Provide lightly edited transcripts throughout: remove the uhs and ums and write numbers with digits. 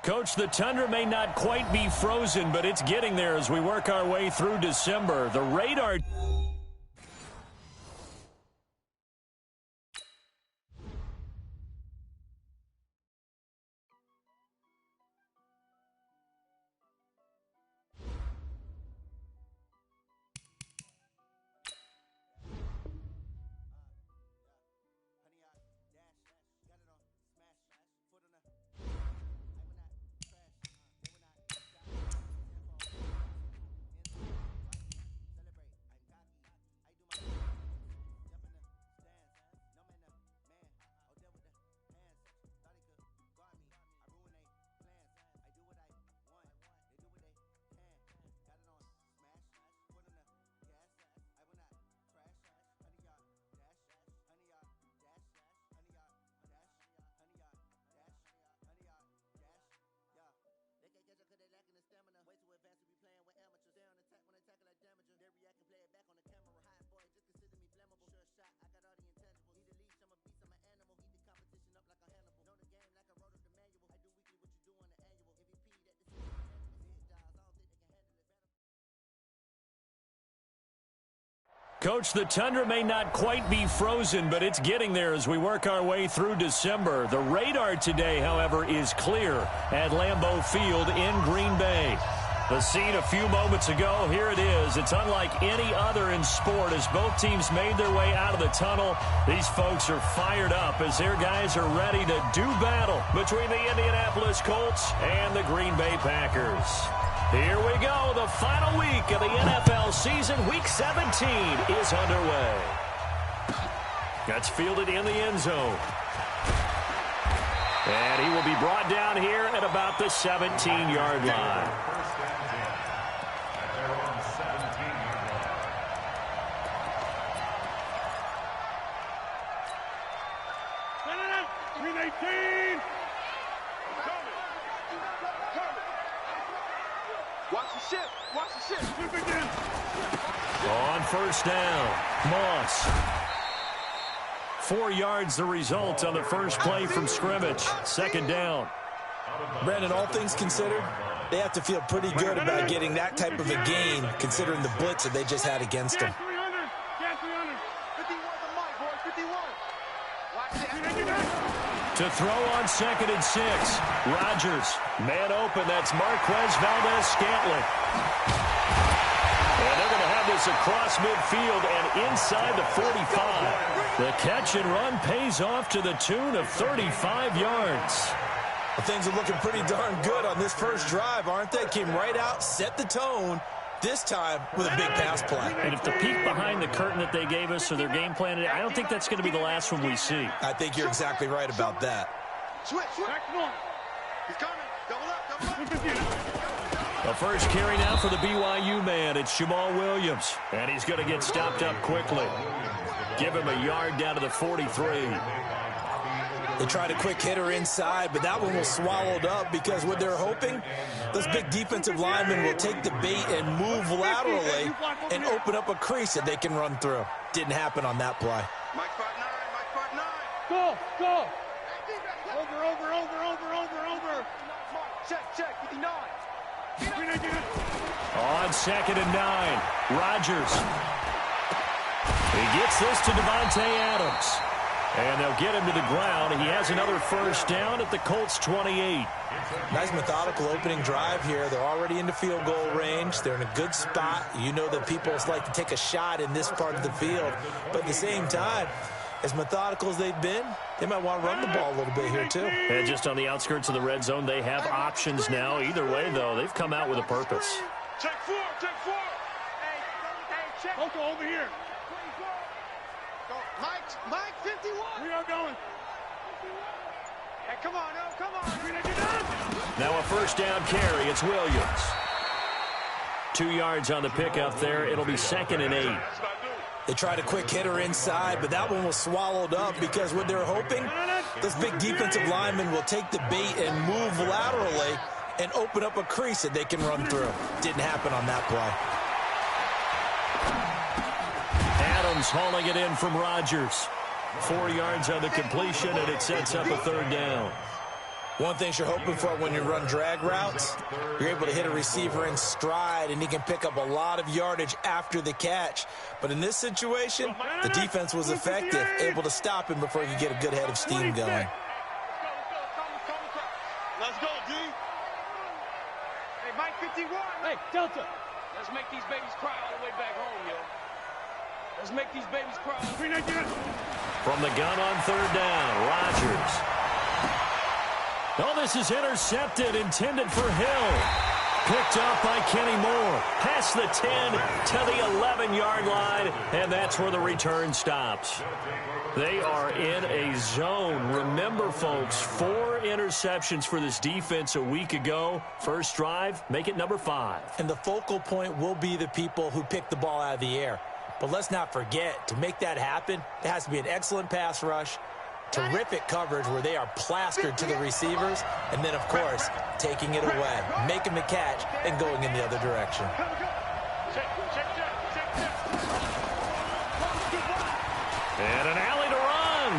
Coach, the Tundra may not quite be frozen, but it's getting there as we work our way through December. The radar... Coach, the Tundra may not quite be frozen, but it's getting there as we work our way through December. The radar today, however, is clear at Lambeau Field in Green Bay. The scene a few moments ago, here it is. It's unlike any other in sport as both teams made their way out of the tunnel. These folks are fired up as their guys are ready to do battle between the Indianapolis Colts and the Green Bay Packers. Here we go. The final week of the NFL season. Week 17 is underway. That's fielded in the end zone. And he will be brought down here at about the 17-yard line. On first down, Moss. 4 yards the result on the first play from scrimmage. Second down. Brandon, all things considered, they have to feel pretty good about getting that type of a gain considering the blitz that they just had against them. To throw on 2nd and 6. Rodgers. Man open. That's Marquez Valdez-Scantling. And they're going to have this across midfield and inside the 45. The catch and run pays off to the tune of 35 yards. Well, things are looking pretty darn good on this first drive, aren't they? Came right out, set the tone, this time with a big pass play. And if the peek behind the curtain that they gave us or their game plan, I don't think that's going to be the last one we see. I think you're exactly right about that. Switch. He's coming. Double up. The first carry now for the BYU man. It's Jamal Williams. And he's going to get stopped up quickly. Give him a yard down to the 43. They tried a quick hitter inside, but that one was swallowed up because what they're hoping, those big defensive linemen will take the bait and move laterally and open up a crease that they can run through. Didn't happen on that play. Mike 5'9", Go. Over. Check, 59. On 2nd and 9, Rodgers. He gets this to Devontae Adams. And they'll get him to the ground. He has another first down at the Colts 28. Nice methodical opening drive here. They're already into field goal range. They're in a good spot. You know that people like to take a shot in this part of the field. But at the same time, as methodical as they've been, they might want to run the ball a little bit here too. And just on the outskirts of the red zone, they have options now. Either way, though, they've come out with a purpose. Check four. Hey, check. Coco, over here. Go. Mike, 51. We are going. Hey, come on. Now a first down carry. It's Williams. 2 yards on the pickup there. It'll be 2nd and 8. They tried a quick hitter inside, but that one was swallowed up because what they're hoping, those big defensive linemen will take the bait and move laterally and open up a crease that they can run through. Didn't happen on that play. Adams hauling it in from Rodgers. 4 yards on the completion, and it sets up a third down. One thing you're hoping for when you run drag routes, you're able to hit a receiver in stride, and he can pick up a lot of yardage after the catch. But in this situation, the defense was effective, able to stop him before he could get a good head of steam going. Let's go, D. Hey, Mike 51. Hey, Delta. Let's make these babies cry all the way back home, yo. Let's make these babies cry. From the gun on third down, Rodgers. Oh, this is intercepted, intended for Hill. Picked up by Kenny Moore. Past the 10 to the 11-yard line, and that's where the return stops. They are in a zone. Remember, folks, 4 interceptions for this defense a week ago. First drive, make it number 5. And the focal point will be the people who pick the ball out of the air. But let's not forget, to make that happen, it has to be an excellent pass rush, terrific coverage where they are plastered to the receivers, and then, of course, taking it away, making the catch, and going in the other direction. And an alley to run.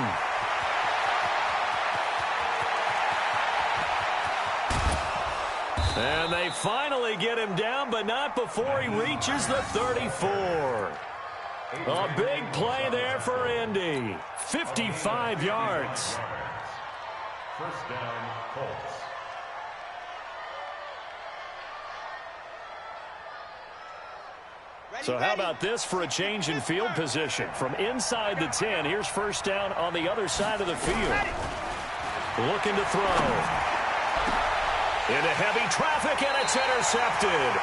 And they finally get him down, but not before he reaches the 34. A big play there for Indy. 55 yards. First down, Colts. So how about this for a change in field position? From inside the 10, here's first down on the other side of the field. Looking to throw. Into heavy traffic, and it's intercepted.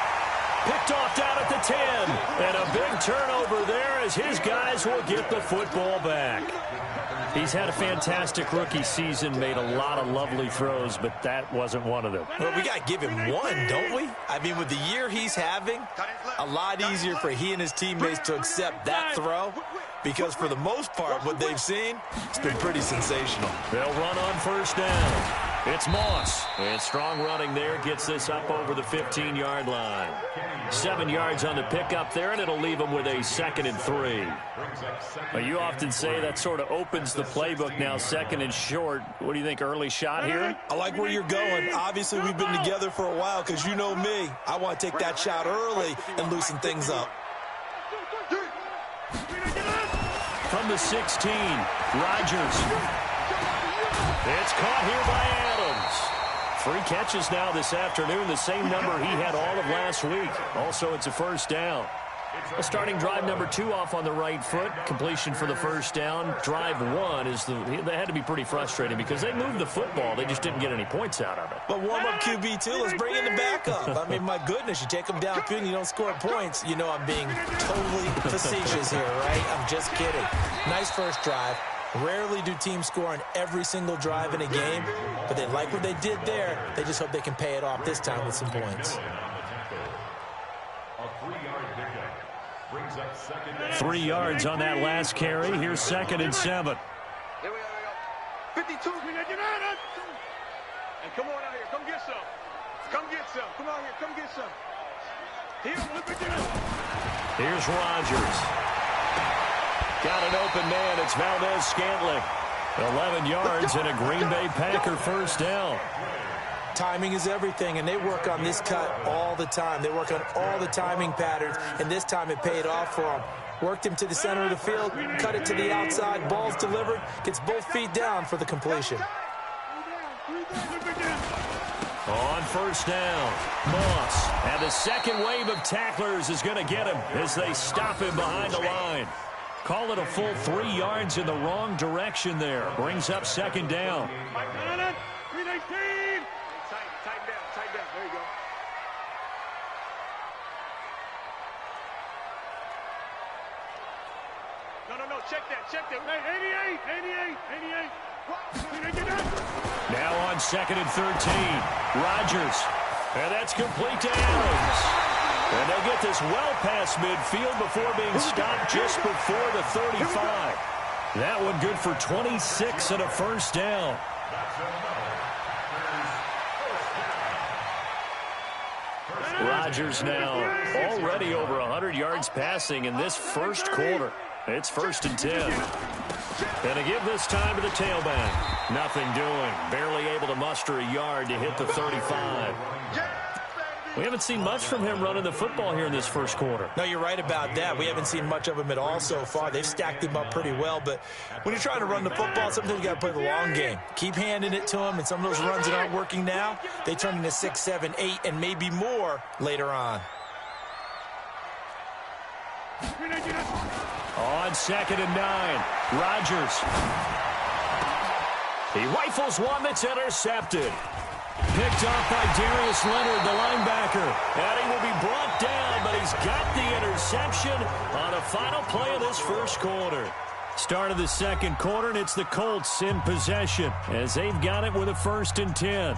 Picked off down at the 10. And a big turnover there as his guys will get the football back. He's had a fantastic rookie season, made a lot of lovely throws, but that wasn't one of them. Well, we got to give him one, don't we? I mean, with the year he's having, a lot easier for he and his teammates to accept that throw, because for the most part, what they've seen, it's been pretty sensational. They'll run on first down. It's Moss. And strong running there gets this up over the 15-yard line. 7 yards on the pickup there, and it'll leave them with a 2nd and 3. Well, you often say that sort of opens the playbook now, 2nd and short. What do you think, early shot here? I like where you're going. Obviously, we've been together for a while because you know me. I want to take that shot early and loosen things up. From the 16, Rodgers. It's caught here by Adams. 3 catches now this afternoon, the same number he had all of last week. Also, it's a first down. Starting drive number 2 off on the right foot. Completion for the first down. Drive 1 is they had to be pretty frustrating because they moved the football. They just didn't get any points out of it. But warm-up QB, too. Let's bring in the backup. I mean, my goodness, you take them downfield and you don't score points. You know I'm being totally facetious here, right? I'm just kidding. Nice first drive. Rarely do teams score on every single drive in a game, but they like what they did there. They just hope they can pay it off this time with some points. 3 yards on that last carry. Here's 2nd and 7. Here we go. 52. And come on out here. Come get some. Come get some. Come out here. Come get some. Here's Rodgers. Got an open man. It's Valdez-Scantling. 11 yards and a Green Bay Packer first down. Timing is everything, and they work on this cut all the time. They work on all the timing patterns, and this time it paid off for them. Worked him to the center of the field, cut it to the outside, ball's delivered, gets both feet down for the completion. On first down, Moss. And the second wave of tacklers is going to get him as they stop him behind the line. Call it a full 3 yards in the wrong direction there. Brings up 2nd down. Tighten down. There you go. No. Check that. Hey, 88. Now on 2nd and 13. Rodgers. And that's complete to Adams. And they get this well past midfield before being stopped just before the 35. That one good for 26 and a first down. Rodgers now already over 100 yards passing in this first quarter. It's 1st and 10. And to give this time to the tailback. Nothing doing. Barely able to muster a yard to hit the 35. We haven't seen much from him running the football here in this first quarter. No, you're right about that. We haven't seen much of him at all so far. They've stacked him up pretty well, but when you're trying to run the football, sometimes you got to play the long game. Keep handing it to him, and some of those runs that aren't working now, they turn into 6, 7, 8, and maybe more later on. On 2nd and 9, Rodgers. He rifles one that's intercepted. Picked off by Darius Leonard, the linebacker. And he will be brought down, but he's got the interception on the final play of this first quarter. Start of the second quarter, and it's the Colts in possession as they've got it with a 1st and 10.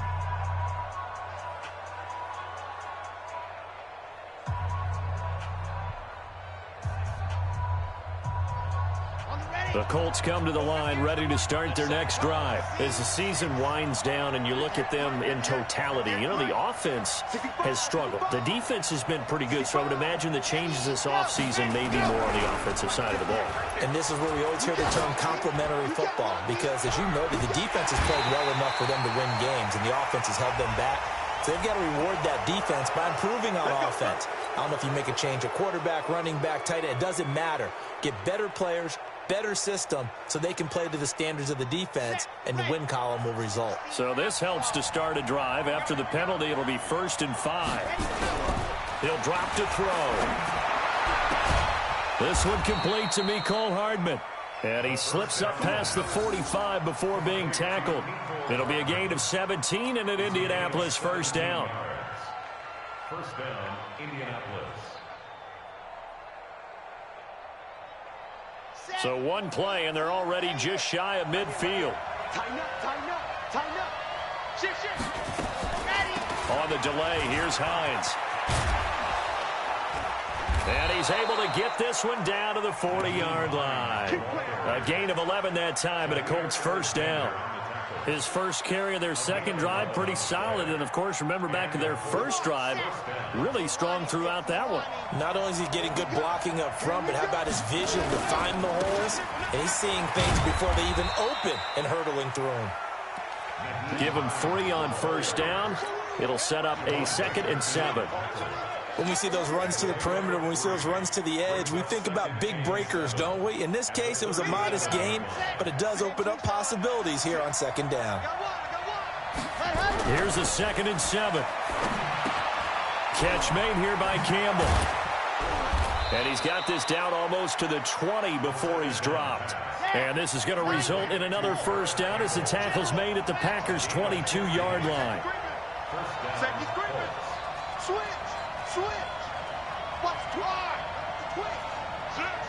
The Colts come to the line ready to start their next drive. As the season winds down and you look at them in totality, you know, the offense has struggled. The defense has been pretty good, so I would imagine the changes this offseason may be more on the offensive side of the ball. And this is where we always hear the term complementary football because, as you noted, the defense has played well enough for them to win games, and the offense has held them back. So they've got to reward that defense by improving on offense. I don't know if you make a change at quarterback, running back, tight end. It doesn't matter. Get better players, better system, so they can play to the standards of the defense, and the win column will result. So this helps to start a drive. After the penalty, it'll be 1st and 5. He'll drop to throw. This one complete to Mecole Hardman. And he slips up past the 45 before being tackled. It'll be a gain of 17 and an Indianapolis 1st down. 1st down, Indianapolis. So one play, and they're already just shy of midfield. Tighten up, tighten up, tighten up. Shit. On the delay, here's Hines. And he's able to get this one down to the 40-yard line. A gain of 11 that time, and a Colts 1st down. His first carry of their second drive, pretty solid. And, of course, remember back to their first drive, really strong throughout that one. Not only is he getting good blocking up front, but how about his vision to find the holes? And he's seeing things before they even open and hurtling through them. Give him 3 on 1st down. It'll set up a 2nd and 7. When we see those runs to the perimeter, when we see those runs to the edge, we think about big breakers, don't we? In this case, it was a modest gain, but it does open up possibilities here on 2nd down. Here's a 2nd and 7. Catch made here by Campbell. And he's got this down almost to the 20 before he's dropped. And this is going to result in another 1st down as the tackle's made at the Packers' 22-yard line. Switch. Watch twice. Quick.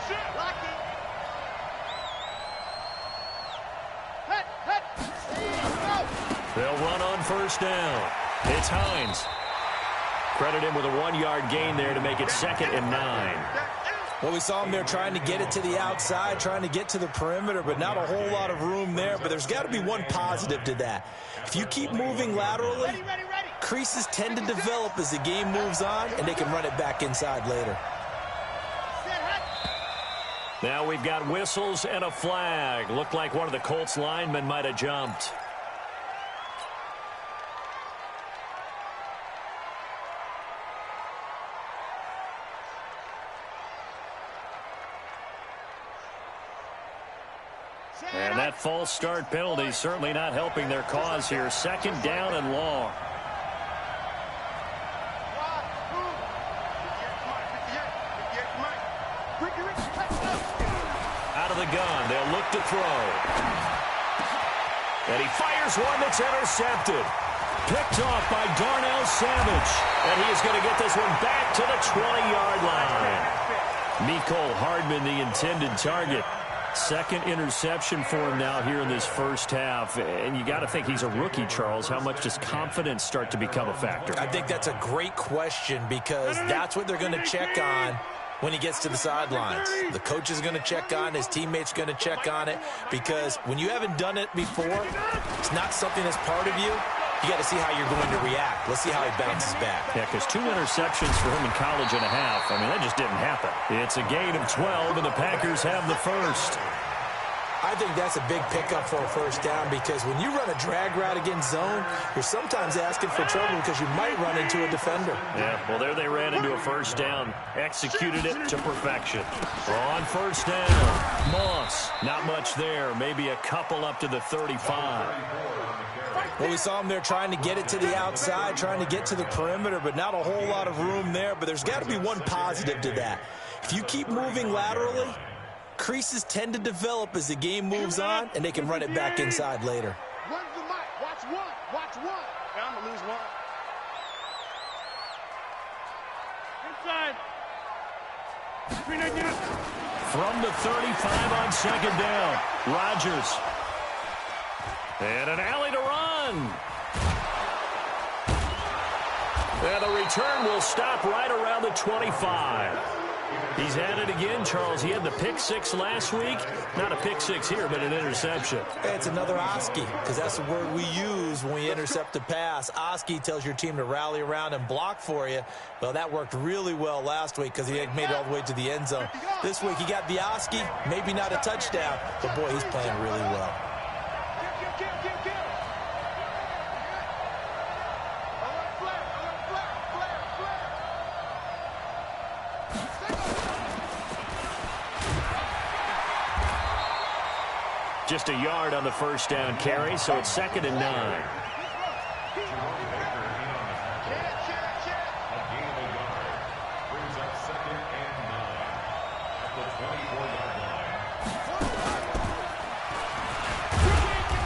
Sit. Lock it. They'll run on 1st down. It's Hines. Credit him with a 1-yard gain there to make it 2nd and 9. Well, we saw him there trying to get it to the outside, trying to get to the perimeter, but not a whole lot of room there. But there's got to be one positive to that. If you keep moving laterally, creases tend to develop as the game moves on, and they can run it back inside later. Now we've got whistles and a flag. Looked like one of the Colts linemen might have jumped. And that false start penalty certainly not helping their cause here. 2nd down and long. Out of the gun, they'll look to throw. And he fires one that's intercepted. Picked off by Darnell Savage. And he is going to get this one back to the 20-yard line. Mecole Hardman, the intended target. 2nd interception for him now here in this first half. And you got to think he's a rookie, Charles. How much does confidence start to become a factor? I think that's a great question because that's what they're going to check on when he gets to the sidelines. The coach is going to check on it. His teammates going to check on it because when you haven't done it before, it's not something that's part of you. You got to see how you're going to react. Let's see how he bounces back. Yeah, because 2 interceptions for him in college and a half. I mean, that just didn't happen. It's a gain of 12, and the Packers have the first. I think that's a big pickup for a first down because when you run a drag route against zone, you're sometimes asking for trouble because you might run into a defender. Yeah, well, there they ran into a first down. Executed it to perfection. On first down, Moss. Not much there. Maybe a couple up to the 35. Well, we saw him there trying to get it to the outside, trying to get to the perimeter, but not a whole lot of room there. But there's got to be one positive to that. If you keep moving laterally, creases tend to develop as the game moves on, and they can run it back inside later. Run the mic. Watch one. Watch one. I'm going to lose one. Inside. From the 35 on second down, Rodgers. And an alley to run. And the return will stop right around the 25. He's had it again, Charles. He had the pick six last week. Not a pick six here, but an interception. Hey, it's another Oski, because that's the word we use when we intercept a pass. Oski tells your team to rally around and block for you. Well, that worked really well last week because he had made it all the way to the end zone. This week he got the Oski, maybe not a touchdown, but boy, he's playing really well. Just a yard on the first down carry, so it's 2nd and 9.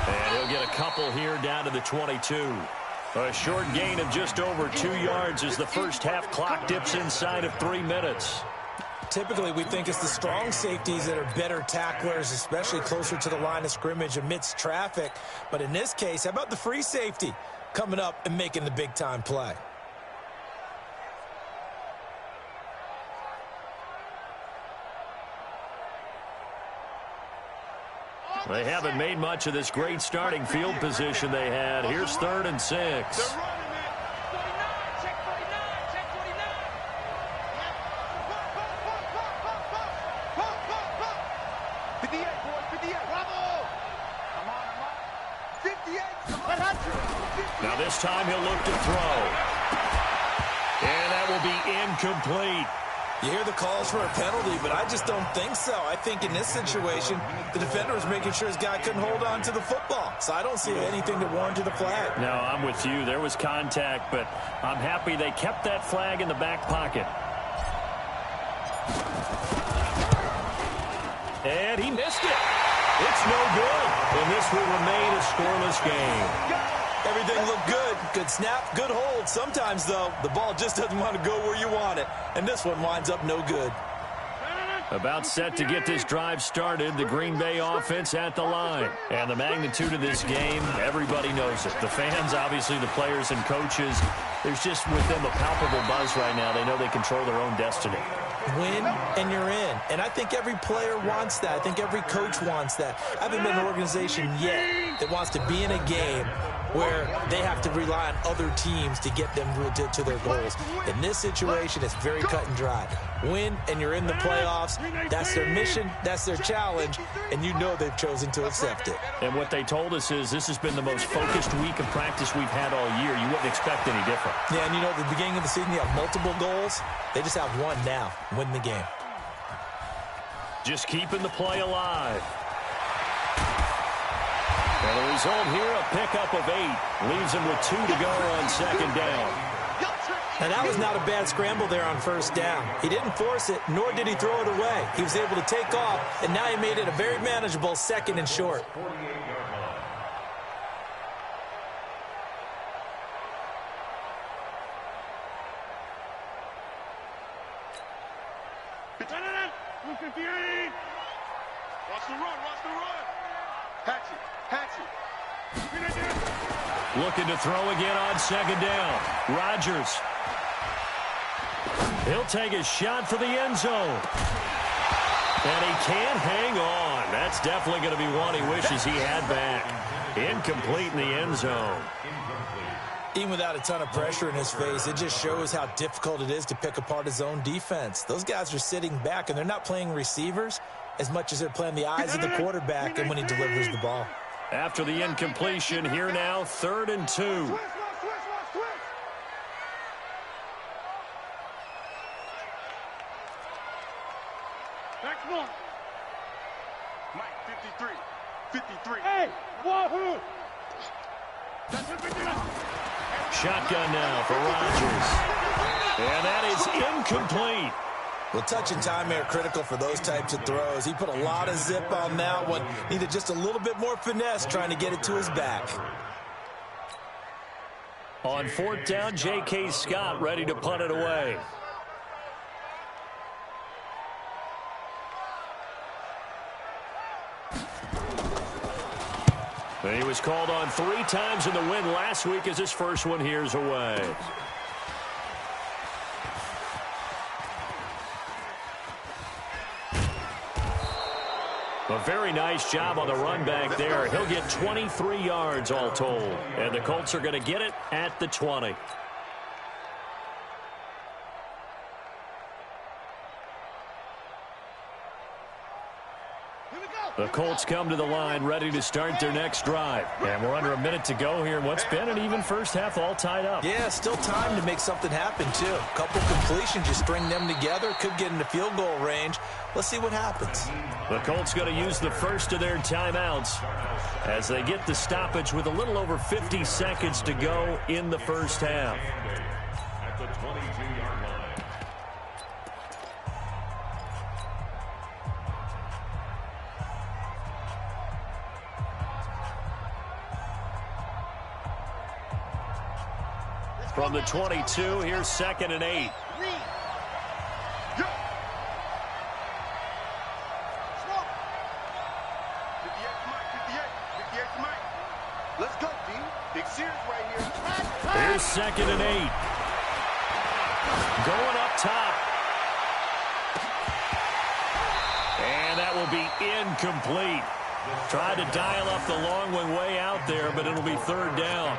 And he'll get a couple here down to the 22. A short gain of just over 2 yards as the first half clock dips inside of 3 minutes. Typically, we think it's the strong safeties that are better tacklers, especially closer to the line of scrimmage amidst traffic. But in this case, how about the free safety coming up and making the big-time play? They haven't made much of this great starting field position they had. Here's 3rd and 6. Now this time he'll look to throw. And that will be incomplete. You hear the calls for a penalty, but I just don't think so. I think in this situation, the defender was making sure his guy couldn't hold on to the football. So I don't see anything to warrant to the flag. No, I'm with you. There was contact, but I'm happy they kept that flag in the back pocket. And he missed it. It's no good. And this will remain a scoreless game. Everything looked good. Good snap, good hold. Sometimes, though, the ball just doesn't want to go where you want it. And this one winds up no good. About set to get this drive started, the Green Bay offense at the line. And the magnitude of this game, everybody knows it. The fans, obviously, the players and coaches, there's just with them a palpable buzz right now. They know they control their own destiny. Win, and you're in. And I think every player wants that. I think every coach wants that. I haven't been an organization yet that wants to be in a game where they have to rely on other teams to get them to their goals. In this situation, it's very cut and dry. Win, and you're in the playoffs. That's their mission. That's their challenge. And you know they've chosen to accept it. And what they told us is this has been the most focused week of practice we've had all year. You wouldn't expect any different. Yeah, and you know, at the beginning of the season, you have multiple goals. They just have one now. Win the game. Just keeping the play alive. And the result here, a pickup of 8. Leaves him with 2 to go on second down. Now, that was not a bad scramble there on first down. He didn't force it, nor did he throw it away. He was able to take off, and now he made it a very manageable 2nd and short. Watch the run, watch the run. Hatchet. Looking to throw again on second down. Rodgers. He'll take a shot for the end zone. And he can't hang on. That's definitely going to be one he wishes he had back. Incomplete in the end zone. Even without a ton of pressure in his face, it just shows how difficult it is to pick apart his own defense. Those guys are sitting back, and they're not playing receivers. as much as they're playing the eyes of the quarterback and when he delivers the ball. After the incompletion, here now, 3rd and 2. Next one. Mike, 53. 53. Hey, wahoo! Shotgun now for Rodgers. And that is incomplete. Well, touch and time are critical for those types of throws. He put a lot of zip on that one. Needed just a little bit more finesse trying to get it to his back. On 4th down, J.K. Scott ready to punt it away. He was called on 3 times in the win last week as his first one here's away. A very nice job on the run back there. He'll get 23 yards all told. And the Colts are going to get it at the 20. The Colts come to the line ready to start their next drive. And we're under a minute to go here in what's been an even first half all tied up. Yeah, still time to make something happen, too. A couple completions, you string them together, could get into field goal range. Let's see what happens. The Colts going to use the first of their timeouts as they get the stoppage with a little over 50 seconds to go in the first half. At the 22-yard line. From the 22, here's 2nd and 8. Let's go, D. Big series right here. Here's 2nd and 8. Going up top. And that will be incomplete. Tried to dial up the long one way out there, but it'll be 3rd down.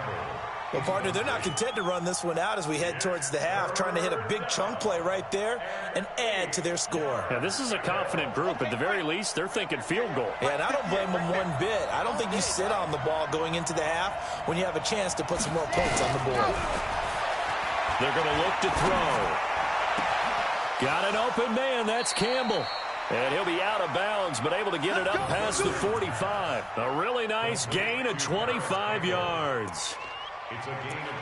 Well, partner, they're not content to run this one out as we head towards the half, trying to hit a big chunk play right there and add to their score. Yeah, this is a confident group. At the very least, they're thinking field goal. Yeah, and I don't blame them one bit. I don't think you sit on the ball going into the half when you have a chance to put some more points on the board. They're going to look to throw. Got an open man. That's Campbell. And he'll be out of bounds, but able to get it up past the 45. A really nice gain of 25 yards.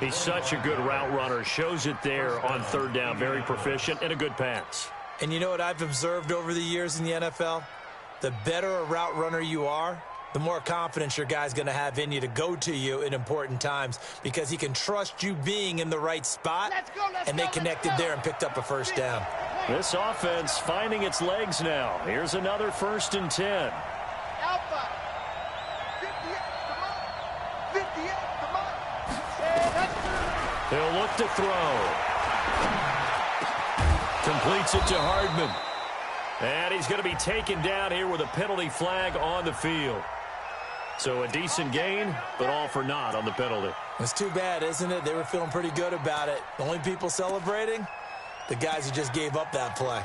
He's such a good route runner. Shows it there on 3rd down. Very proficient and a good pass. And you know what I've observed over the years in the NFL? The better a route runner you are, the more confidence your guy's going to have in you to go to you in important times because he can trust you being in the right spot, and they connected there and picked up a first down. This offense finding its legs now. Here's another 1st and 10. Alpha. 58, come on. He'll look to throw. Completes it to Hardman. And he's going to be taken down here with a penalty flag on the field. So a decent gain, but all for naught on the penalty. It's too bad, isn't it? They were feeling pretty good about it. The only people celebrating, the guys who just gave up that play.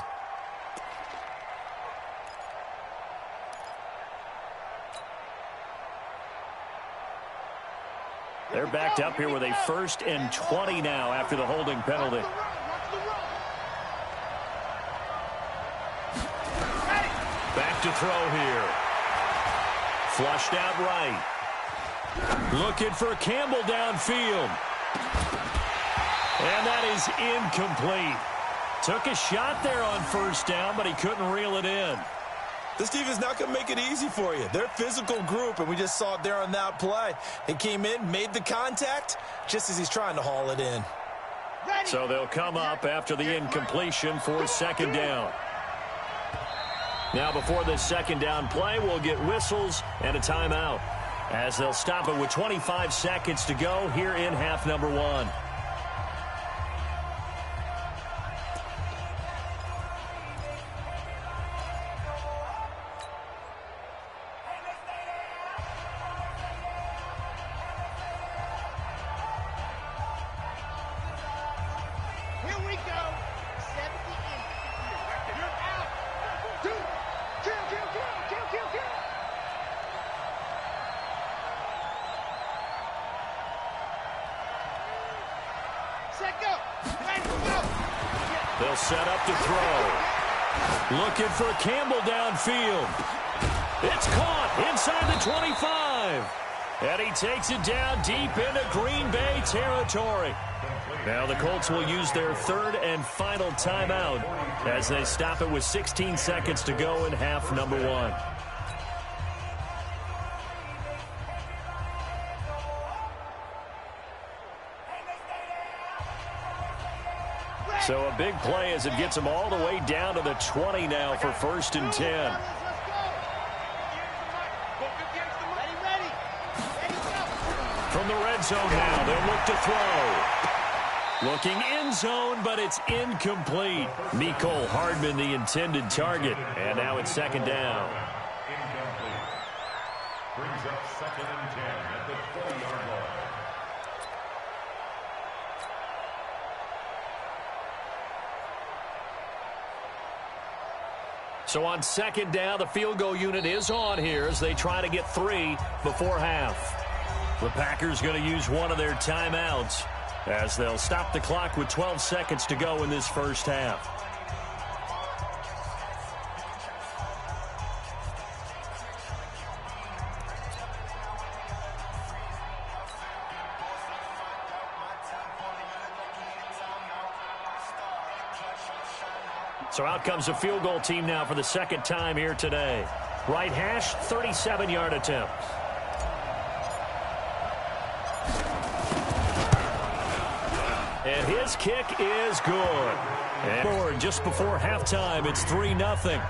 They're backed up here with a 1st and 20 now after the holding penalty. Back to throw here. Flushed out right. Looking for Campbell downfield. And that is incomplete. Took a shot there on 1st down, but he couldn't reel it in. This team is not going to make it easy for you. They're a physical group, and we just saw it there on that play. They came in, made the contact, just as he's trying to haul it in. So they'll come up after the incompletion for 2nd down. Now before this 2nd down play, we'll get whistles and a timeout, as they'll stop it with 25 seconds to go here in half number 1. They'll set up to throw. Looking for Campbell downfield. It's caught inside the 25. And he takes it down deep into Green Bay territory. Now the Colts will use their third and final timeout as they stop it with 16 seconds to go in half number one. So a big play as it gets them all the way down to the 20 now for 1st and 10. From the red zone now, they'll look to throw. Looking end zone, but it's incomplete. Mecole Hardman, the intended target. And now it's 2nd down. Incomplete. Brings up 2nd and 10 at the 20-yard line. So on 2nd down, the field goal unit is on here as they try to get 3 before half. The Packers going to use one of their timeouts as they'll stop the clock with 12 seconds to go in this first half. So out comes the field goal team now for the 2nd time here today. Right hash, 37-yard attempt. And his kick is good. And just before halftime, it's 3-0.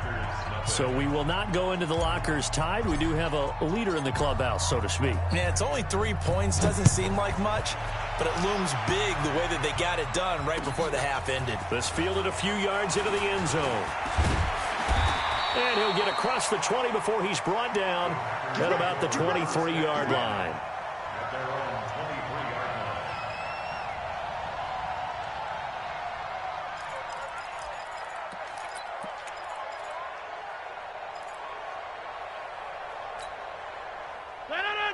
So we will not go into the lockers tied. We do have a leader in the clubhouse, so to speak. Yeah, it's only 3 points. Doesn't seem like much, but it looms big the way that they got it done right before the half ended. This fielded a few yards into the end zone. And he'll get across the 20 before he's brought down at about the 23-yard line. At their own 23-yard line.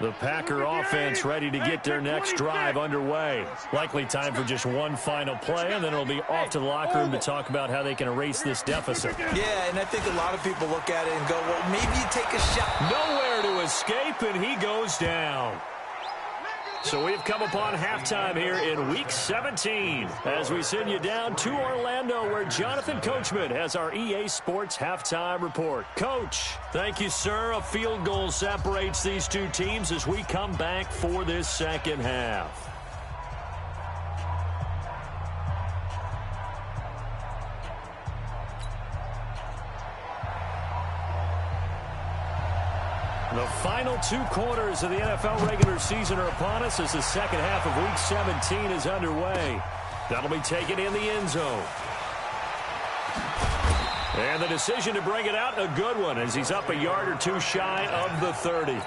The Packer offense ready to get their next drive underway. Likely time for just one final play, and then it'll be off to the locker room to talk about how they can erase this deficit. Yeah, and I think a lot of people look at it and go, well, maybe you take a shot. Nowhere to escape, and he goes down. So we've come upon halftime here in Week 17 as we send you down to Orlando where Jonathan Coachman has our EA Sports Halftime Report. Coach, thank you, sir. A field goal separates these two teams as we come back for this second half. The final 2 quarters of the NFL regular season are upon us as the second half of Week 17 is underway. That'll be taken in the end zone. And the decision to bring it out, a good one, as he's up a yard or 2 shy of the 30.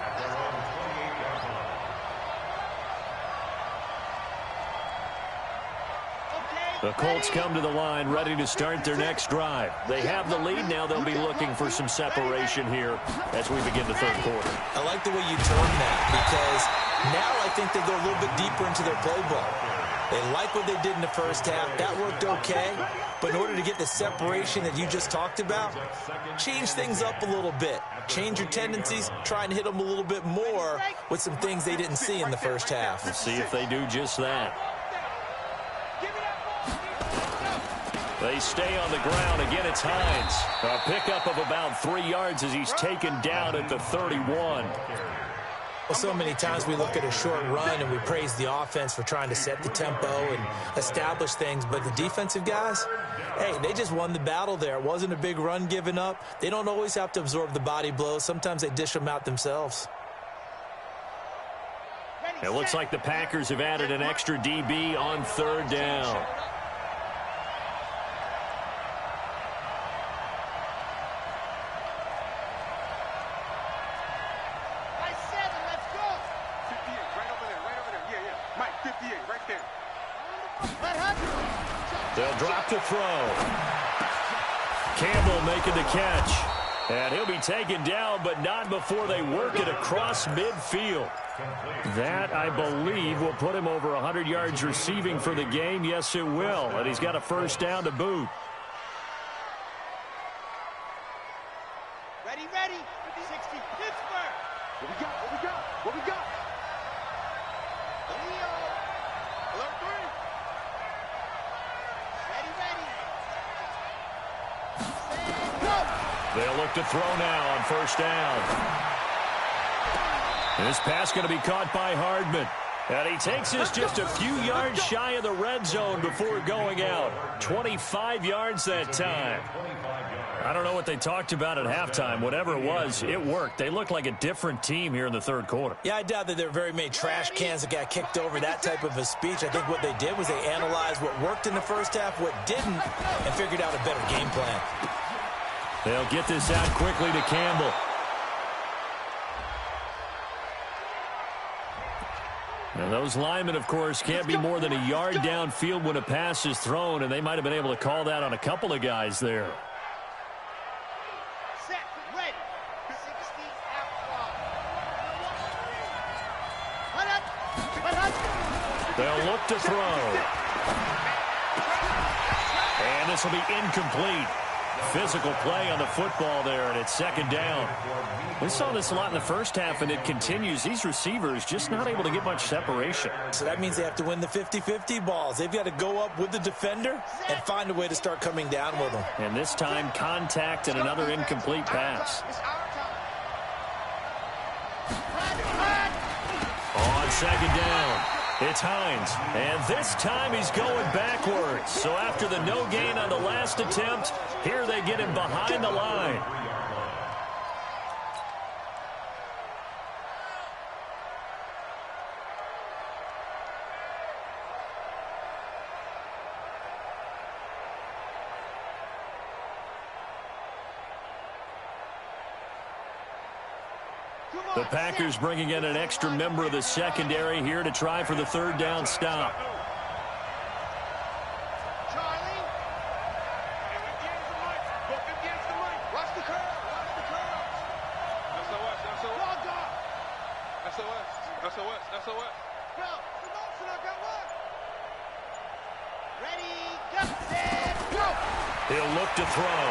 The Colts come to the line ready to start their next drive. They have the lead. Now they'll be looking for some separation here as we begin the 3rd quarter. I like the way you term that because now I think they go a little bit deeper into their playbook. They like what they did in the first half. That worked okay. But in order to get the separation that you just talked about, change things up a little bit. Change your tendencies. Try and hit them a little bit more with some things they didn't see in the first half. We'll see if they do just that. They stay on the ground. Again, it's Hines. A pickup of about 3 yards as he's taken down at the 31. Well, so many times we look at a short run and we praise the offense for trying to set the tempo and establish things. But the defensive guys, hey, they just won the battle there. It wasn't a big run given up. They don't always have to absorb the body blows. Sometimes they dish them out themselves. It looks like the Packers have added an extra DB on 3rd down. They'll drop to throw. Campbell making the catch. And he'll be taken down, but not before they work it across midfield. That, I believe, will put him over 100 yards receiving for the game. Yes, it will. And he's got a 1st down to boot. Ready, ready. 60, Pittsburgh. What we got? What we got? What we got? Leo. Alert 3. Ready, ready. Set, go. They'll look to throw now on first down. This pass going to be caught by Hardman. And he takes this just a few yards shy of the red zone before going out. 25 yards that time. I don't know what they talked about at halftime. Whatever it was, it worked. They looked like a different team here in the third quarter. Yeah, I doubt that there were very many trash cans that got kicked over, that type of a speech. I think what they did was they analyzed what worked in the first half, what didn't, and figured out a better game plan. They'll get this out quickly to Campbell. Now, those linemen, of course, can't be more than a yard downfield when a pass is thrown, and they might have been able to call that on a couple of guys there. Set, ready. 60 out. They'll look to throw. And this will be incomplete. Physical play on the football there, and it's second down. We saw this a lot in the first half, and it continues. These receivers just not able to get much separation. So that means they have to win the 50-50 balls. They've got to go up with the defender and find a way to start coming down with them. And this time, contact and another incomplete pass. On second down, it's Hines. And this time he's going backwards. So after the no gain on the last attempt, here they get him behind the line. The Packers bringing in an extra member of the secondary here to try for the third down stop. Charlie. Against the mic. Look against the mic. Watch the curve. Watch the curve. SOS. SOS. SOS. SOS. SOS. Go. Promotion. I got one. Ready. Go. Set. Go. He'll look to throw.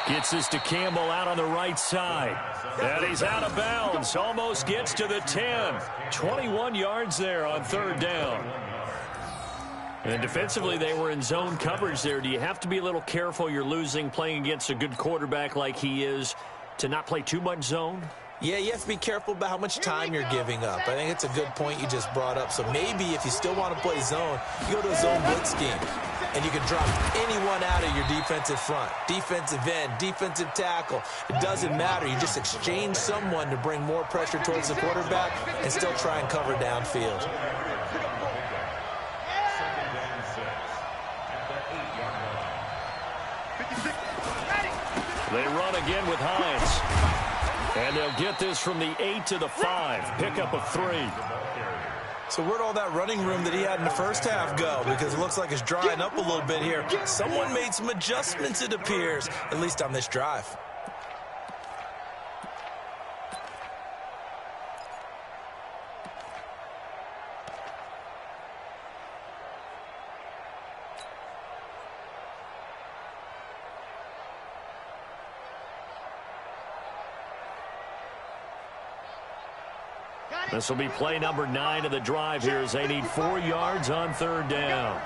Gets this to Campbell out on the right side. And he's out of bounds. Almost gets to the 10. 21 yards there on third down. And defensively, they were in zone coverage there. Do you have to be a little careful? You're losing, playing against a good quarterback like he is, to not play too much zone? Yeah, you have to be careful about how much time you're giving up. I think it's a good point you just brought up. So maybe if you still want to play zone, you go to a zone blitz scheme. And you can drop anyone out of your defensive front, defensive end, defensive tackle. It doesn't matter. You just exchange someone to bring more pressure towards the quarterback and still try and cover downfield. They run again with Hines. And they'll get this from the 8 to the 5. Pickup of 3. So where'd all that running room that he had in the first half go? Because it looks like it's drying up a little bit here. Someone made some adjustments, it appears, at least on this drive. This will be play number 9 of the drive here as they need 4 yards on third down.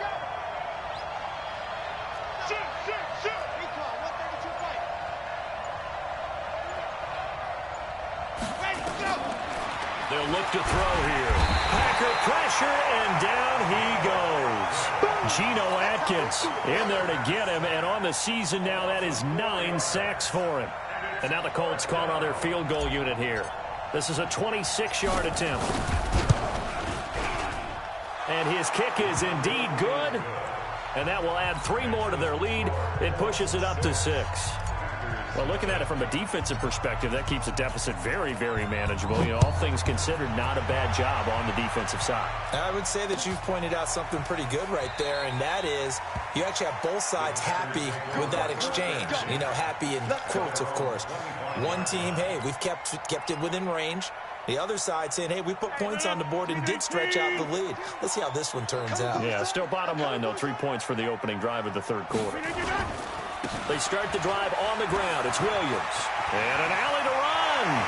They'll look to throw here. Packer pressure, and down he goes. Geno Atkins in there to get him, and on the season now, that is 9 sacks for him. And now the Colts call on their field goal unit here. This is a 26-yard attempt. And his kick is indeed good. And that will add 3 more to their lead. It pushes it up to 6. Well, looking at it from a defensive perspective, that keeps the deficit very, very manageable. You know, all things considered, not a bad job on the defensive side. I would say that you've pointed out something pretty good right there, and that is you actually have both sides happy with that exchange. You know, happy in quotes, of course. One team, hey, we've kept it within range. The other side saying, hey, we put points on the board and did stretch out the lead. Let's see how this one turns out. Yeah, still bottom line, though, 3 points for the opening drive of the third quarter. They start the drive on the ground. It's Williams. And an alley to run.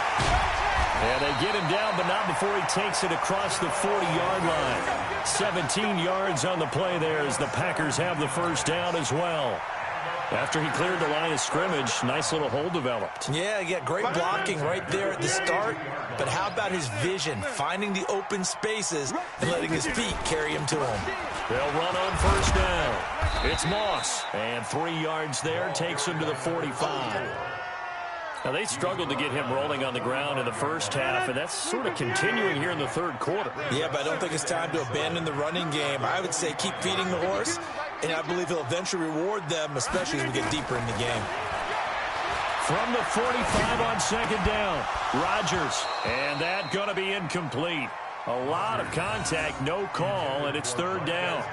And they get him down, but not before he takes it across the 40-yard line. 17 yards on the play there as the Packers have the first down as well. After he cleared the line of scrimmage, nice little hole developed. Yeah, great blocking right there at the start. But how about his vision, finding the open spaces and letting his feet carry him to him? They'll run on first down. It's Moss. And 3 yards there takes him to the 45. Now, they struggled to get him rolling on the ground in the first half, and that's sort of continuing here in the third quarter. Yeah, but I don't think it's time to abandon the running game. I would say keep feeding the horse, and I believe he'll eventually reward them, especially as we get deeper in the game. From the 45 on second down, Rodgers, and that going to be incomplete. A lot of contact, no call, and it's third down.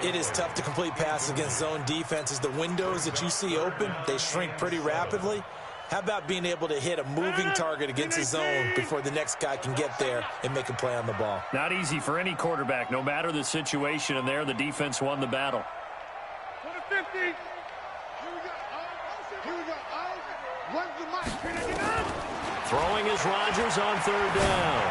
It is tough to complete passes against zone defenses. The windows that you see open, they shrink pretty rapidly. How about being able to hit a moving target against his zone before the next guy can get there and make a play on the ball? Not easy for any quarterback, no matter the situation, and there the defense won the battle. 50. Here we go. Here we go. Where's the mic? Throwing is Rodgers on third down.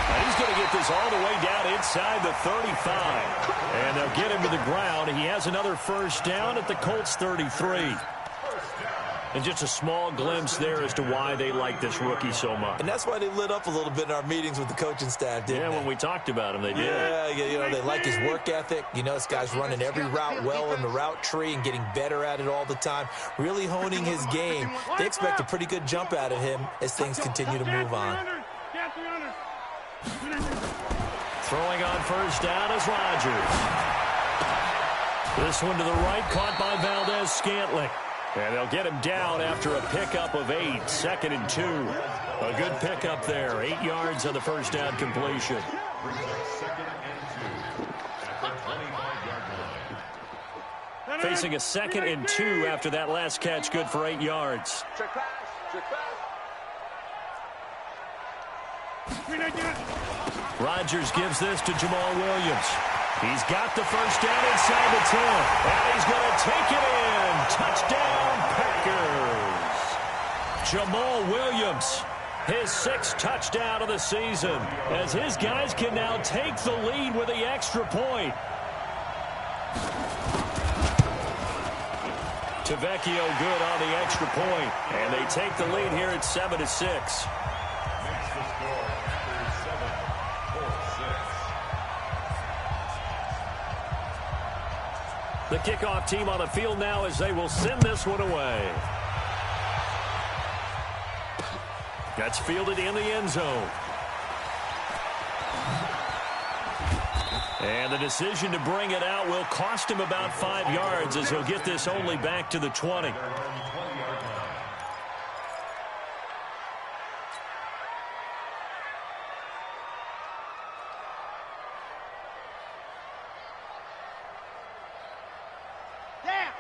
And he's going to get this all the way down inside the 35. And they'll get him to the ground. He has another first down at the Colts 33. And just a small glimpse there as to why they like this rookie so much. And that's why they lit up a little bit in our meetings with the coaching staff, didn't they? When we talked about him, they did. Yeah, they like his work ethic. You know, this guy's running every route well in the route tree and getting better at it all the time, really honing his game. They expect a pretty good jump out of him as things continue to move on. Throwing on first down is Rodgers. This one to the right, caught by Valdez-Scantling. And they'll get him down after a pickup of 8, 2nd and 2. A good pickup there, 8 yards on the first down completion. Facing a 2nd and 2 after that last catch, good for 8 yards. Check pass. Rodgers gives this to Jamal Williams. He's got the first down inside the 10. And he's going to take it in. Touchdown, Packers. Jamal Williams, his 6th touchdown of the season, as his guys can now take the lead with the extra point. Tavecchio good on the extra point, and they take the lead here at 7-6. The kickoff team on the field now as they will send this one away. That's fielded in the end zone. And the decision to bring it out will cost him about 5 yards as he'll get this only back to the 20.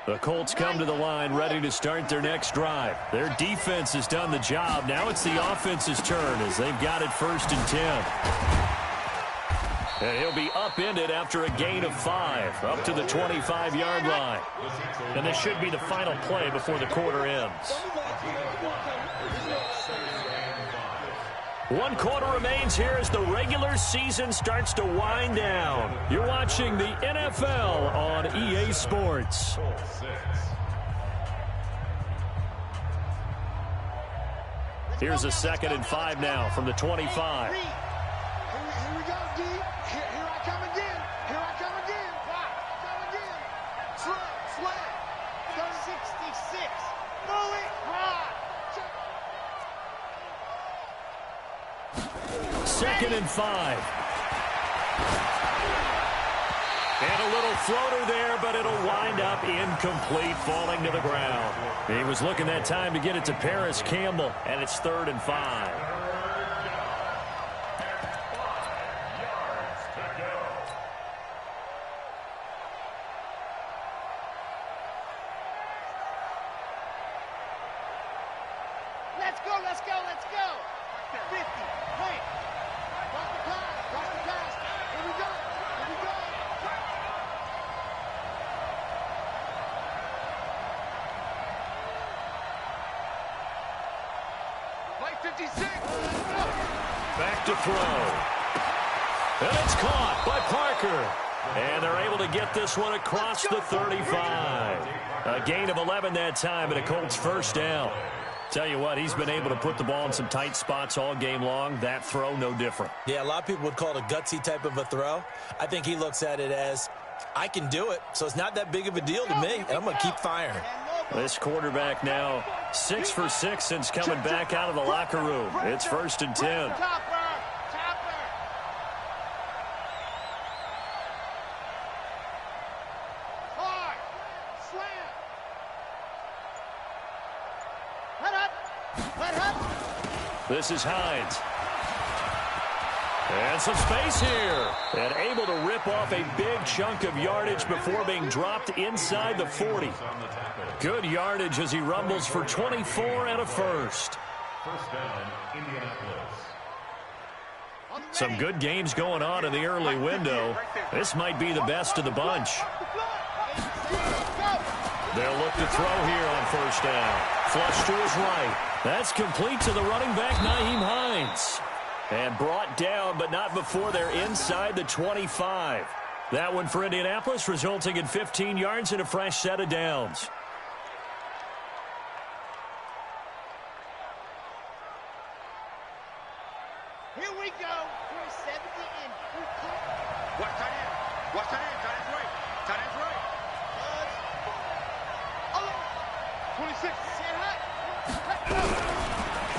The Colts come to the line ready to start their next drive. Their defense has done the job. Now it's the offense's turn as they've got it 1st and 10. And he'll be upended after a gain of 5 up to the 25-yard line. And this should be the final play before the quarter ends. 1 quarter remains here as the regular season starts to wind down. You're watching the NFL on EA Sports. Here's a 2nd and 5 now from the 25. Here we go, D. Here I come again. Here I come again. Come again. Flat. 66. Move it. Right. 2nd and 5. And a little floater there, but it'll wind up incomplete, falling to the ground. He was looking that time to get it to Paris Campbell, and it's 3rd and 5. Let's go. 50. Wait. Cross the pass. Here we go. 56. Back to throw. And it's caught by Parker. And they're able to get this one across the 35. A gain of 11 that time, and a Colts first down. Tell you what, he's been able to put the ball in some tight spots all game long. That throw, no different. Yeah, a lot of people would call it a gutsy type of a throw. I think he looks at it as, I can do it, so it's not that big of a deal to me, and I'm going to keep firing. This quarterback now 6 for 6 since coming back out of the locker room. It's 1st and 10. This is Hines. And some space here. And able to rip off a big chunk of yardage before being dropped inside the 40. Good yardage as he rumbles for 24 and a first. First down, Indianapolis. Some good games going on in the early window. This might be the best of the bunch. They'll look to throw here on first down. Flush to his right. That's complete to the running back, Nyheim Hines. And brought down, but not before they're inside the 25. That one for Indianapolis, resulting in 15 yards and a fresh set of downs. Here we go. We're 70 in. Watch tight end. Watch tight end. Tight end's right. Tight end's right. 26.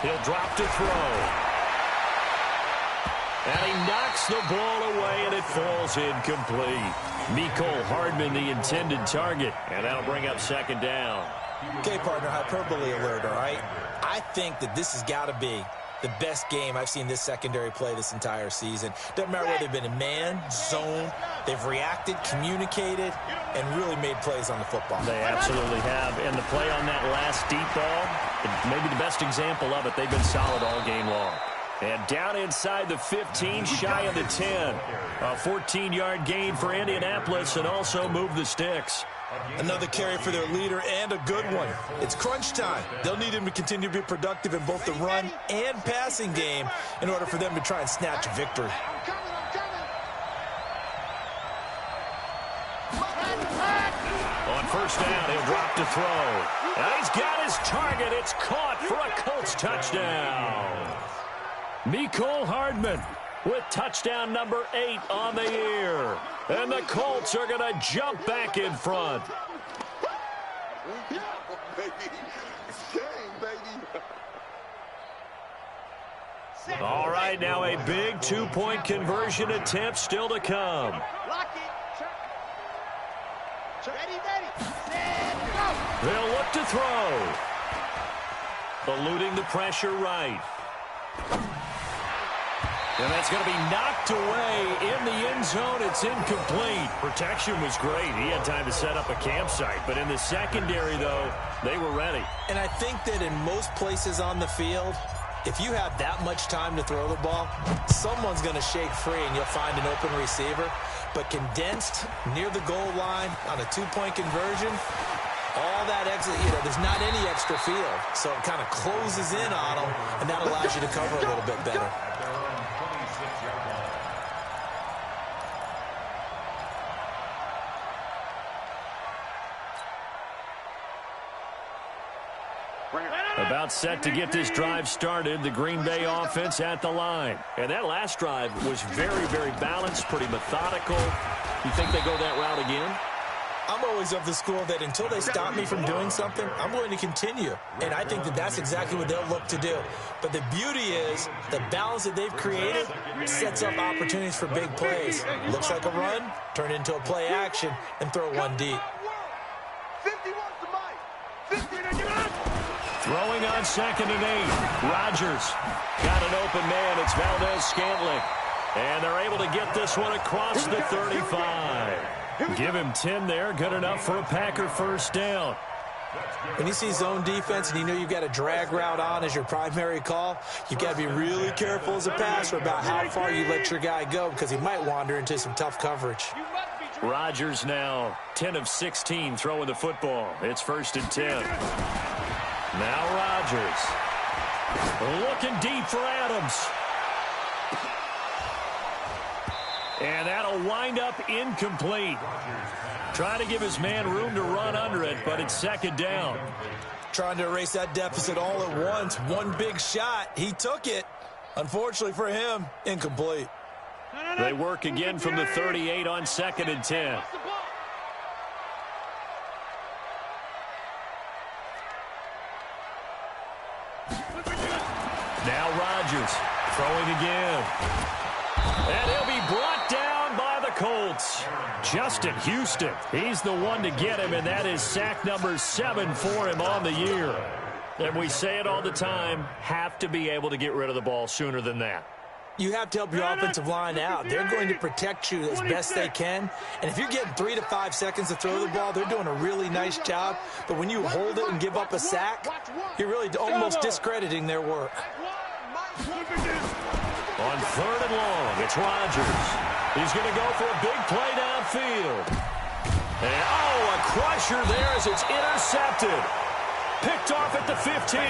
He'll drop to throw. And he knocks the ball away, and it falls incomplete. Mecole Hardman, the intended target, and that'll bring up second down. Okay, partner, hyperbole alert, all right? I think that this has got to be the best game I've seen this secondary play this entire season. Doesn't matter whether they've been in man, zone, they've reacted, communicated, and really made plays on the football. They absolutely have. And the play on that last deep ball, maybe the best example of it, they've been solid all game long. And down inside the 15, shy of the 10. A 14-yard gain for Indianapolis, and also move the sticks. Another carry for their leader, and a good one. It's crunch time. They'll need him to continue to be productive in both the run and passing game in order for them to try and snatch a victory. On first down, he'll drop to throw. And he's got his target. It's caught for a Colts touchdown. Mecole Hardman with touchdown number 8 on the year. And the Colts are going to jump back in front. All right, now a big 2-point conversion attempt still to come. Lock it. Ready, set, go. They'll look to throw. Eluding the pressure right. And that's going to be knocked away in the end zone. It's incomplete. Protection was great. He had time to set up a campsite. But in the secondary, though, they were ready. And I think that in most places on the field, if you have that much time to throw the ball, someone's going to shake free and you'll find an open receiver. But condensed near the goal line on a 2-point conversion, all that exit, there's not any extra field. So it kind of closes in on them, and that allows you to cover a little bit better. About set to get this drive started, the Green Bay offense at the line. And that last drive was very, very balanced, pretty methodical. You think they go that route again? I'm always of the school that until they stop me from doing something, I'm going to continue. And I think that that's exactly what they'll look to do. But the beauty is the balance that they've created sets up opportunities for big plays. Looks like a run, turn into a play action, and throw one deep. 50 wants the mic. 50 to get up. Throwing on 2nd and 8. Rodgers got an open man. It's Valdez-Scantling. And they're able to get this one across the 35. Give him 10 there. Good enough for a Packer first down. When you see zone defense and you know you've got a drag route on as your primary call, you've got to be really careful as a passer about how far you let your guy go because he might wander into some tough coverage. Rodgers now 10 of 16 throwing the football. It's 1st and 10. Now Rodgers. Looking deep for Adams. And that'll wind up incomplete. Trying to give his man room to run under it, but it's second down. Trying to erase that deficit all at once. One big shot. He took it. Unfortunately for him, incomplete. They work again from the 38 on 2nd and 10. Now Rodgers throwing again. And he'll be brought down by the Colts. Justin Houston, he's the one to get him, and that is sack number 7 for him on the year. And we say it all the time, have to be able to get rid of the ball sooner than that. You have to help your offensive line out. They're going to protect you as best they can. And if you're getting 3 to 5 seconds to throw the ball, they're doing a really nice job. But when you hold it and give up a sack, you're really almost discrediting their work. On 3rd and long, it's Rodgers. He's going to go for a big play downfield. And, a crusher there as it's intercepted. Picked off at the 15.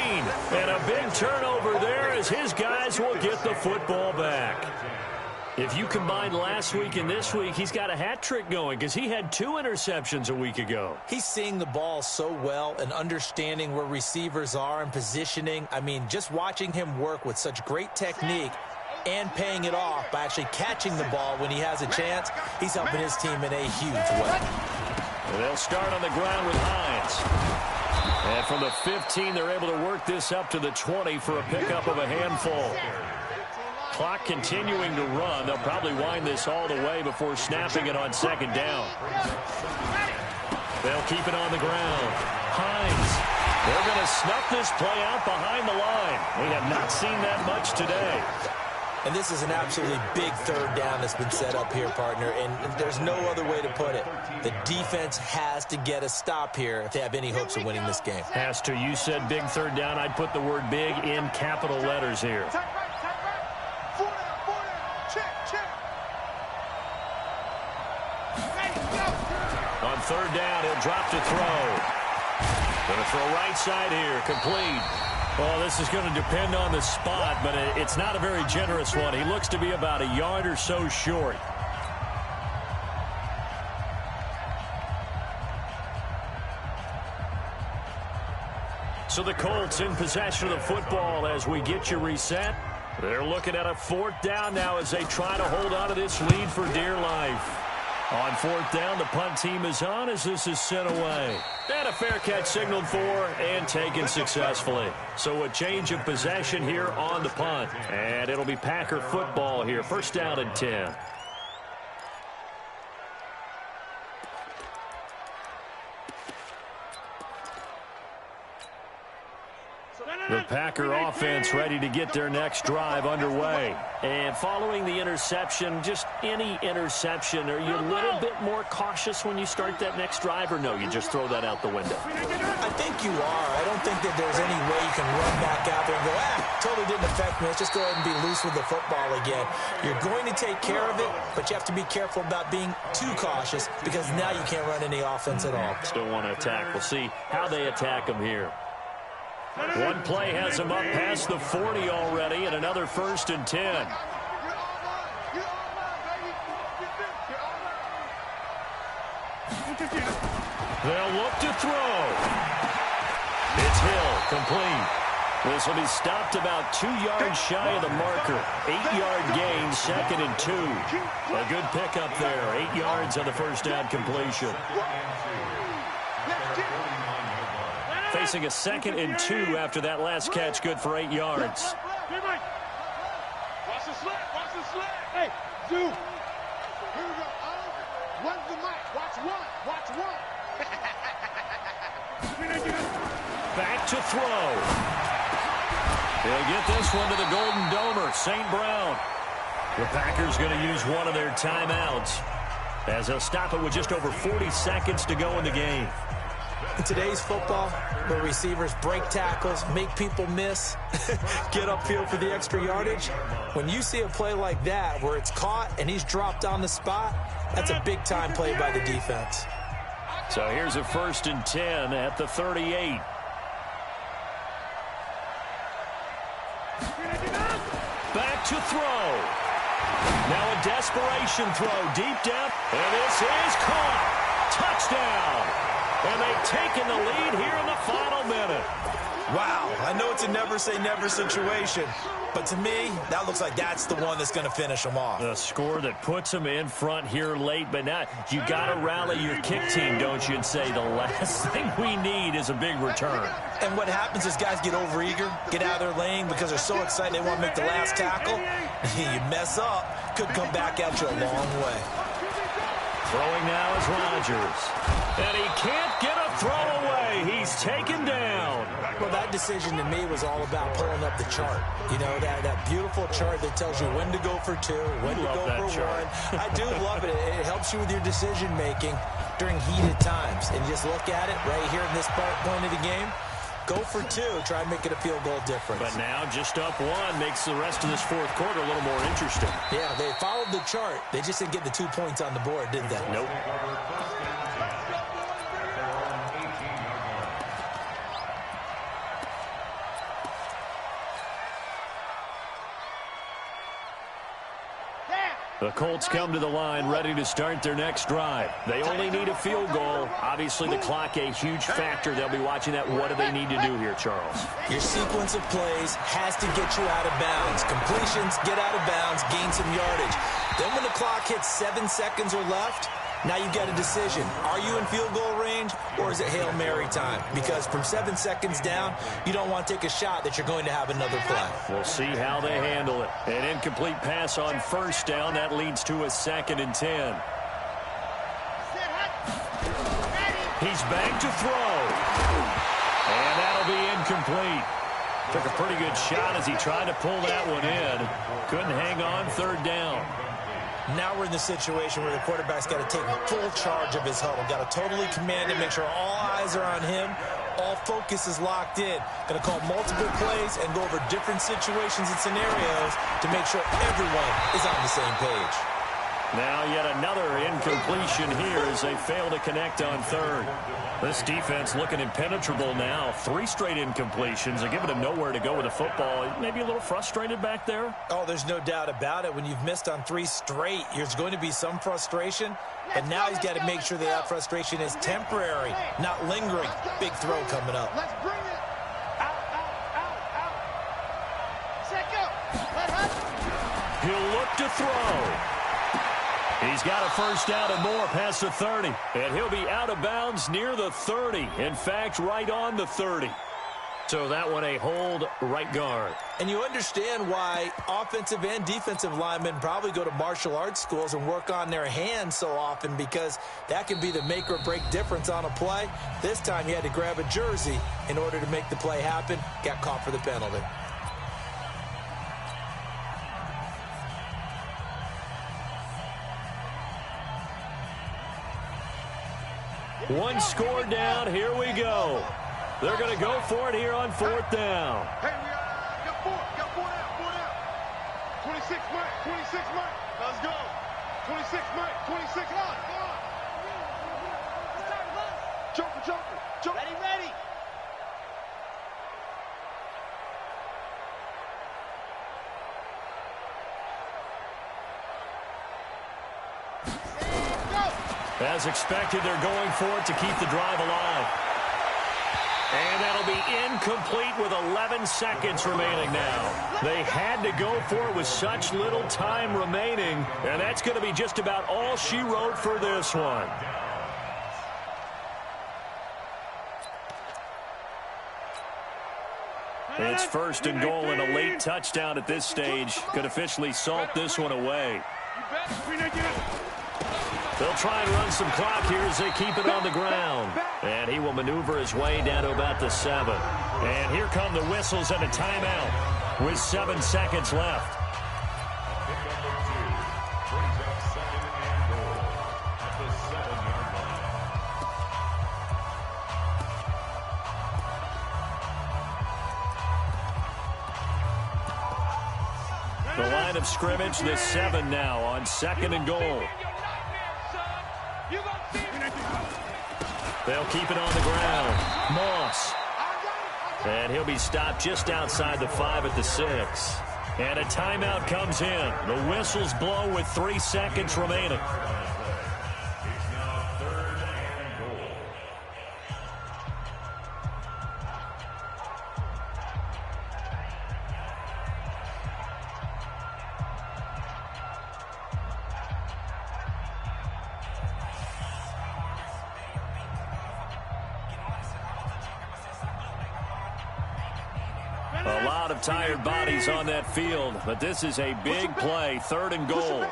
And a big turnover there as his guys will get the football back. If you combine last week and this week, he's got a hat trick going because he had 2 interceptions a week ago. He's seeing the ball so well and understanding where receivers are and positioning. I mean, just watching him work with such great technique and paying it off by actually catching the ball when he has a chance, he's helping his team in a huge way. And they'll start on the ground with Hines. And from the 15, they're able to work this up to the 20 for a pickup of a handful. Clock continuing to run. They'll probably wind this all the way before snapping it on 2nd down. They'll keep it on the ground. Hines. They're going to snuff this play out behind the line. We have not seen that much today. And this is an absolutely big 3rd down that's been set up here, partner, and there's no other way to put it. The defense has to get a stop here if they have any hopes of winning this game. Has to. You said big 3rd down. I'd put the word big in capital letters here. On 3rd down, he'll drop to throw. Going to throw right side here, complete. Well, this is going to depend on the spot, but it's not a very generous one. He looks to be about a yard or so short. So the Colts in possession of the football as we get you reset. They're looking at a 4th down now as they try to hold on to this lead for dear life. On 4th down, the punt team is on as this is sent away. And a fair catch signaled for and taken successfully. So a change of possession here on the punt. And it'll be Packer football here. 1st down and 10. The Packer offense ready to get their next drive underway. And following the interception, just any interception, are you a little bit more cautious when you start that next drive, or no, you just throw that out the window? I think you are. I don't think that there's any way you can run back out there and go, totally didn't affect me. Let's just go ahead and be loose with the football again. You're going to take care of it, but you have to be careful about being too cautious because now you can't run any offense at all. Still want to attack. We'll see how they attack them here. One play has them up past the 40 already, and another 1st and 10. They'll look to throw. It's Hill, complete. This will be stopped about 2 yards shy of the marker. 8-yard gain, 2nd and 2. A good pickup there. 8 yards on the 1st down completion. Facing a 2nd and 2 after that last catch, good for 8 yards. Watch the slip, watch the slip. Hey, Zoo. Here we go. One's the mic. Watch one. Back to throw. They'll get this one to the Golden Domer, St. Brown. The Packers going to use one of their timeouts as they'll stop it with just over 40 seconds to go in the game. In today's football, where receivers break tackles, make people miss, get upfield for the extra yardage, when you see a play like that where it's caught and he's dropped on the spot, that's a big-time play by the defense. So here's a 1st and 10 at the 38. to throw. Now a desperation throw deep down, and this is caught. Touchdown. And they've taken the lead here in the final minute. Wow, I know it's a never-say-never situation, but to me, that looks like that's the one that's going to finish them off. The score that puts them in front here late, but now you got to rally your kick team, don't you, and say the last thing we need is a big return. And what happens is guys get overeager, get out of their lane because they're so excited they want to make the last tackle. You mess up, could come back at you a long way. Throwing now is Rodgers. And he can't get a throw away. He's taken down. Well, that decision to me was all about pulling up the chart. You know, that beautiful chart that tells you when to go for two, when to go for one. I do love it. It helps you with your decision-making during heated times. And you just look at it right here in this point of the game. Go for two, try and make it a field goal difference. But now just up one makes the rest of this fourth quarter a little more interesting. Yeah, they followed the chart. They just didn't get the 2 points on the board, did they? Nope. The Colts come to the line ready to start their next drive. They only need a field goal. Obviously, the clock a huge factor. They'll be watching that. What do they need to do here, Charles? Your sequence of plays has to get you out of bounds. Completions, get out of bounds, gain some yardage. Then when the clock hits 7 seconds or left, now you've got a decision. Are you in field goal range or is it Hail Mary time? Because from 7 seconds down, you don't want to take a shot that you're going to have another play. We'll see how they handle it. An incomplete pass on first down. That leads to a 2nd and 10. He's back to throw. And that'll be incomplete. Took a pretty good shot as he tried to pull that one in. Couldn't hang on 3rd down. Now we're in the situation where the quarterback's got to take full charge of his huddle. Got to totally command it, make sure all eyes are on him. All focus is locked in. Going to call multiple plays and go over different situations and scenarios to make sure everyone is on the same page. Now yet another incompletion here as they fail to connect on 3rd. This defense looking impenetrable now. 3 straight incompletions. They're giving him nowhere to go with the football. Maybe a little frustrated back there? Oh, there's no doubt about it. When you've missed on 3 straight, there's going to be some frustration. But now he's got to make sure that frustration is temporary, not lingering. Big throw coming up. Let's bring it. Out. Set go. Let us. He'll look to throw. He's got a 1st down and more past the 30. And he'll be out of bounds near the 30. In fact, right on the 30. So that one a hold right guard. And you understand why offensive and defensive linemen probably go to martial arts schools and work on their hands so often, because that can be the make or break difference on a play. This time he had to grab a jersey in order to make the play happen. Got caught for the penalty. One score down. Here we go. They're going to go for it here on 4th down. Hey, we got 4 down. 26 Mike. Let's go. 26 Mike. 26 line. Jumper. Ready. As expected, they're going for it to keep the drive alive. And that'll be incomplete with 11 seconds remaining now. They had to go for it with such little time remaining, and that's going to be just about all she wrote for this one. It's 1st and goal, and a late touchdown at this stage could officially salt this one away. They'll try and run some clock here as they keep it on the ground. And he will maneuver his way down to about the 7. And here come the whistles and a timeout with 7 seconds left. The line of scrimmage, the 7 now on 2nd and goal. They'll keep it on the ground. Moss. And he'll be stopped just outside the 5 at the 6. And a timeout comes in. The whistles blow with 3 seconds remaining. It's now 3rd and goal. A lot of tired bodies on that field, but this is a big play, 3rd and goal.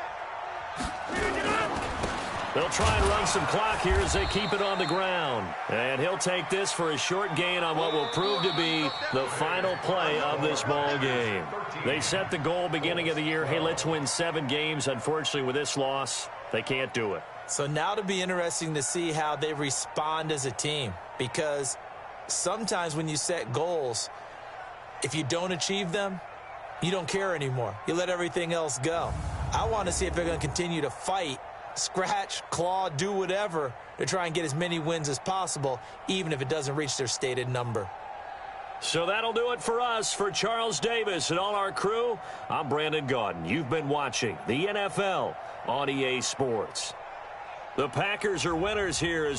They'll try and run some clock here as they keep it on the ground. And he'll take this for a short gain on what will prove to be the final play of this ball game. They set the goal beginning of the year, hey, let's win 7 games. Unfortunately, with this loss, they can't do it. So now it'll be interesting to see how they respond as a team, because sometimes when you set goals, if you don't achieve them, you don't care anymore. You let everything else go. I want to see if they're going to continue to fight, scratch, claw, do whatever to try and get as many wins as possible, even if it doesn't reach their stated number. So that'll do it for us. For Charles Davis and all our crew, I'm Brandon Gaudin. You've been watching the NFL on EA Sports. The Packers are winners here as